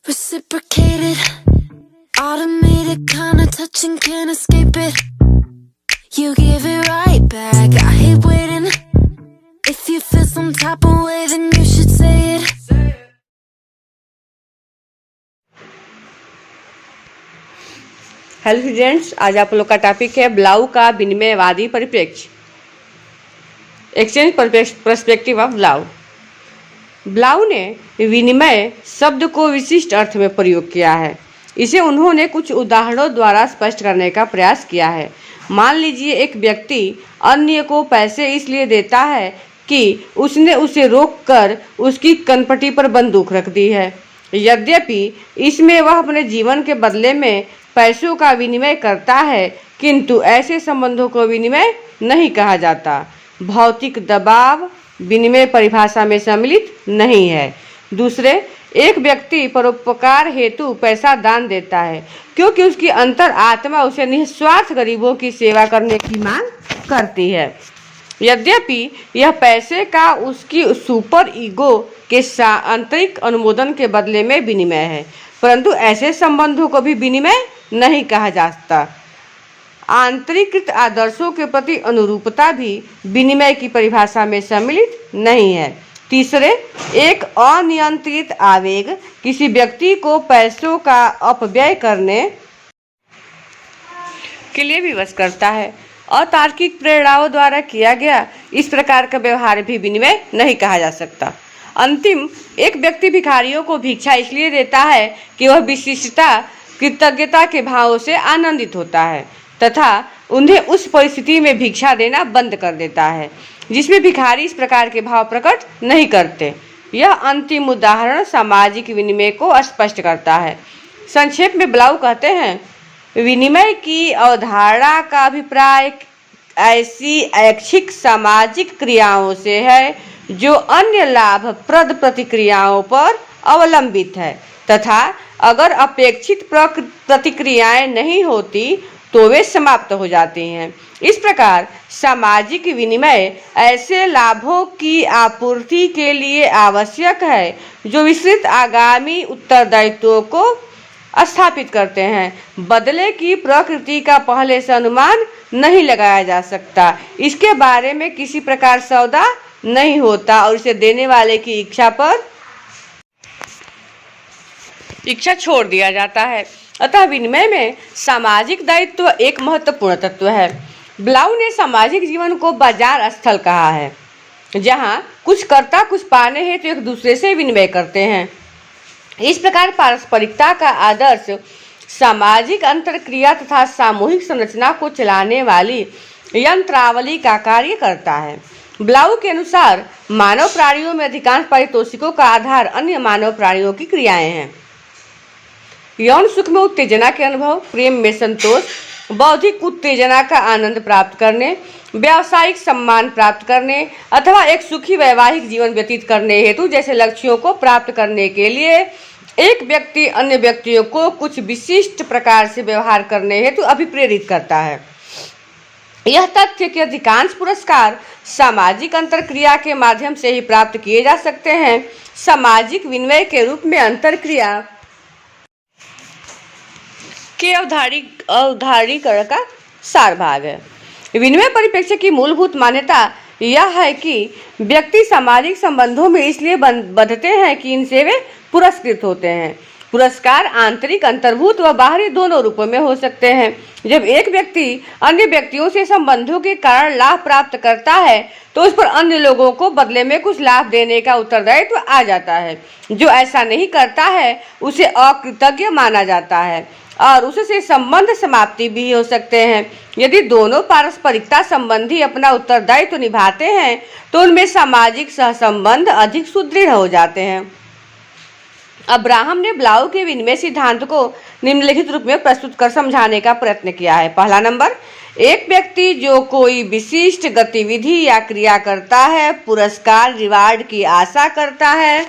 Reciprocated, automated, kinda touching, can't escape it. You give it right back, I hate waiting. If you feel some type of way, then you should say it. Hello students, आज आप लोग का topic है ब्लाउ का विनिमयवादी परिप्रेक्ष्य, exchange perspective of ब्लाउ। ब्लाउ ने विनिमय शब्द को विशिष्ट अर्थ में प्रयोग किया है। इसे उन्होंने कुछ उदाहरणों द्वारा स्पष्ट करने का प्रयास किया है। मान लीजिए एक व्यक्ति अन्य को पैसे इसलिए देता है कि उसने उसे रोककर उसकी कनपटी पर बंदूक रख दी है। यद्यपि इसमें वह अपने जीवन के बदले में पैसों का विनिमय करता है, किंतु ऐसे संबंधों को विनिमय नहीं कहा जाता। भौतिक दबाव विनिमय परिभाषा में सम्मिलित नहीं है। दूसरे, एक व्यक्ति परोपकार हेतु पैसा दान देता है क्योंकि उसकी अंतर आत्मा उसे निस्वार्थ गरीबों की सेवा करने की मांग करती है। यद्यपि यह पैसे का उसकी सुपर ईगो के आंतरिक अनुमोदन के बदले में विनिमय है, परंतु ऐसे संबंधों को भी विनिमय नहीं कहा जा सकता। आंतरिकृत आदर्शों के प्रति अनुरूपता भी विनिमय की परिभाषा में सम्मिलित नहीं है। तीसरे, एक अनियंत्रित आवेग किसी व्यक्ति को पैसों का अपव्यय करने के लिए विवश करता है। अतार्किक प्रेरणाओं द्वारा किया गया इस प्रकार का व्यवहार भी विनिमय नहीं कहा जा सकता। अंतिम, एक व्यक्ति भिखारियों को भिक्षा इसलिए देता है कि वह विशिष्टता कृतज्ञता के भाव से आनंदित होता है तथा उन्हें उस परिस्थिति में भिक्षा देना बंद कर देता है जिसमें भिखारी इस प्रकार के भाव प्रकट नहीं करते। यह अंतिम उदाहरण सामाजिक विनिमय को स्पष्ट करता है। संक्षेप में ब्लाउ कहते हैं, विनिमय की अवधारणा का अभिप्राय ऐसी ऐच्छिक सामाजिक क्रियाओं से है जो अन्य लाभप्रद प्रतिक्रियाओं पर अवलंबित है तथा अगर अपेक्षित प्रतिक्रियाएं नहीं होती तो वे समाप्त हो जाती हैं। इस प्रकार सामाजिक विनिमय ऐसे लाभों की आपूर्ति के लिए आवश्यक है जो विस्तृत आगामी उत्तरदायित्वों को स्थापित करते हैं। बदले की प्रकृति का पहले से अनुमान नहीं लगाया जा सकता, इसके बारे में किसी प्रकार सौदा नहीं होता और इसे देने वाले की इच्छा छोड़ दिया जाता है। अतः विनिमय में सामाजिक दायित्व एक महत्वपूर्ण तत्व है। ब्लाउ ने सामाजिक जीवन को बाजार स्थल कहा है, जहाँ कुछ कर्ता कुछ पाने हेतु एक दूसरे से विनिमय करते हैं। इस प्रकार पारस्परिकता का आदर्श सामाजिक अंतरक्रिया तथा सामूहिक संरचना को चलाने वाली यंत्रावली का कार्य करता है। ब्लाउ के अनुसार मानव प्राणियों में अधिकांश पारितोषिकों का आधार अन्य मानव प्राणियों की क्रियाएं हैं। यौन सुख में उत्तेजना के अनुभव, प्रेम में संतोष, बौद्धिक उत्तेजना का आनंद प्राप्त करने, व्यावसायिक सम्मान प्राप्त करने अथवा एक सुखी वैवाहिक जीवन व्यतीत करने हेतु जैसे लक्ष्यों को प्राप्त करने के लिए एक व्यक्ति अन्य व्यक्तियों को कुछ विशिष्ट प्रकार से व्यवहार करने हेतु अभिप्रेरित करता है। यह तथ्य कि अधिकांश पुरस्कार सामाजिक अंतरक्रिया के माध्यम से ही प्राप्त किए जा सकते हैं, सामाजिक विनिमय के रूप में अंतरक्रिया के अवधारणीकरण का सार भाग है। विनिमय परिप्रेक्ष्य की मूलभूत मान्यता यह है कि व्यक्ति सामाजिक संबंधों में इसलिए बंधते हैं कि इनसे वे पुरस्कृत होते हैं। पुरस्कार आंतरिक, अंतर्भूत व बाहरी दोनों रूपों में हो सकते हैं। जब एक व्यक्ति अन्य व्यक्तियों से संबंधों के कारण लाभ प्राप्त करता है तो उस पर अन्य लोगों को बदले में कुछ लाभ देने का उत्तरदायित्व आ जाता है। जो ऐसा नहीं करता है उसे अकृतज्ञ माना जाता है और उससे संबंध समाप्ति भी हो सकते हैं। यदि दोनों पारस्परिकता संबंधी अपना उत्तरदायित्व निभाते हैं तो उनमें सामाजिक सहसंबंध अधिक सुदृढ़ हो जाते हैं। अब्राहम ने ब्लाउ के विनिमय सिद्धांत को निम्नलिखित रूप में प्रस्तुत कर समझाने का प्रयत्न किया है। पहला नंबर, एक व्यक्ति जो कोई विशिष्ट गतिविधि या क्रिया करता है, पुरस्कार रिवार्ड की आशा करता है।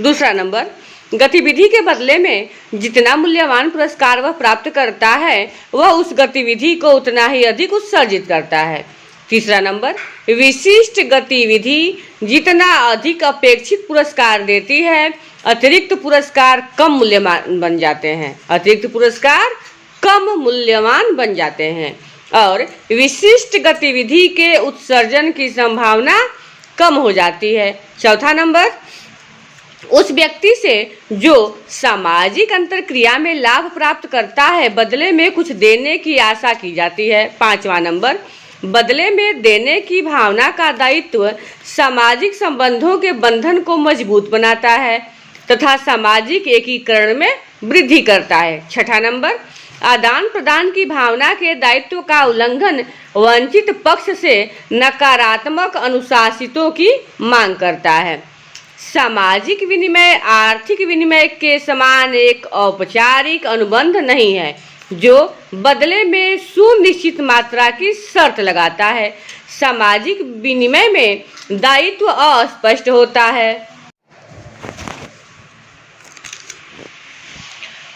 दूसरा नंबर, गतिविधि के बदले में जितना मूल्यवान पुरस्कार वह प्राप्त करता है वह उस गतिविधि को उतना ही अधिक उत्सर्जित करता है। तीसरा नंबर, विशिष्ट गतिविधि जितना अधिक अपेक्षित पुरस्कार देती है, अतिरिक्त पुरस्कार कम मूल्यवान बन जाते हैं। अतिरिक्त पुरस्कार कम मूल्यवान बन जाते हैं और विशिष्ट गतिविधि के उत्सर्जन की संभावना कम हो जाती है। चौथा नंबर, उस व्यक्ति से जो सामाजिक अंतरक्रिया में लाभ प्राप्त करता है बदले में कुछ देने की आशा की जाती है। पांचवा नंबर, बदले में देने की भावना का दायित्व सामाजिक संबंधों के बंधन को मजबूत बनाता है तथा सामाजिक एकीकरण में वृद्धि करता है। छठा नंबर, आदान प्रदान की भावना के दायित्व का उल्लंघन वंचित पक्ष से नकारात्मक अनुशासितों की मांग करता है। सामाजिक विनिमय आर्थिक विनिमय के समान एक औपचारिक अनुबंध नहीं है जो बदले में सुनिश्चित मात्रा की शर्त लगाता है। सामाजिक विनिमय में दायित्व अस्पष्ट होता है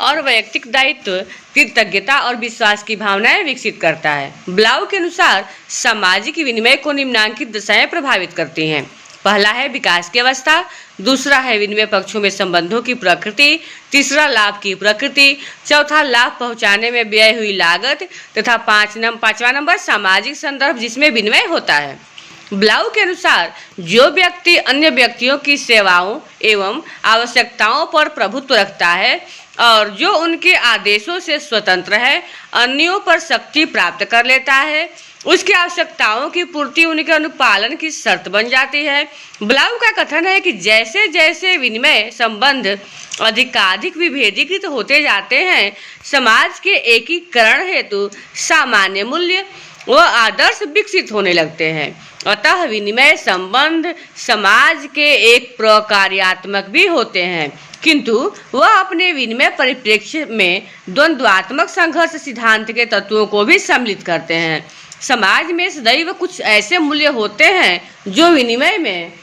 और वैयक्तिक दायित्व कृतज्ञता और विश्वास की भावनाएं विकसित करता है। ब्लाउ के अनुसार सामाजिक विनिमय को निम्नांकित दशाएं प्रभावित करती हैं। पहला है विकास की अवस्था, दूसरा है विनिमय पक्षों में संबंधों की प्रकृति, तीसरा लाभ की प्रकृति, चौथा लाभ पहुंचाने में व्यय हुई लागत तथा पांचवा नंबर सामाजिक संदर्भ जिसमें विनिमय होता है। ब्लाउ के अनुसार जो व्यक्ति अन्य व्यक्तियों की सेवाओं एवं आवश्यकताओं पर प्रभुत्व रखता है और जो उनके आदेशों से स्वतंत्र है, अन्यों पर शक्ति प्राप्त कर लेता है, उसकी आवश्यकताओं की पूर्ति उनके अनुपालन की शर्त बन जाती है। ब्लाउ का कथन है कि जैसे जैसे विनिमय संबंध अधिकाधिक विभेदीकृत होते जाते हैं, समाज के एकीकरण हेतु सामान्य मूल्य व आदर्श विकसित होने लगते हैं। अतः विनिमय संबंध समाज के एक प्रकार्यात्मक भी होते हैं, किंतु वह अपने विनिमय परिप्रेक्ष्य में द्वंद्वात्मक संघर्ष सिद्धांत के तत्वों को भी सम्मिलित करते हैं। समाज में सदैव कुछ ऐसे मूल्य होते हैं जो विनिमय में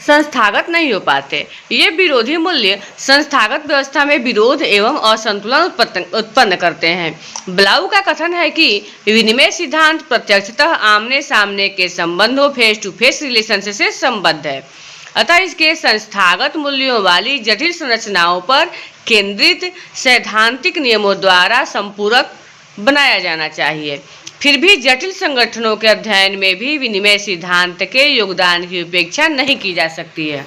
संस्थागत नहीं हो पाते। ये विरोधी मूल्य संस्थागत व्यवस्था में विरोध एवं असंतुलन उत्पन्न करते हैं। ब्लाउ का कथन है कि विनिमय सिद्धांत प्रत्यक्षतः आमने सामने के संबंधों फेस टू फेस रिलेशन से संबद्ध है, अतः इसके संस्थागत मूल्यों वाली जटिल संरचनाओं पर केंद्रित सैद्धांतिक नियमों द्वारा संपूरक बनाया जाना चाहिए। फिर भी जटिल संगठनों के अध्ययन में भी विनिमय सिद्धांत के योगदान की उपेक्षा नहीं की जा सकती है।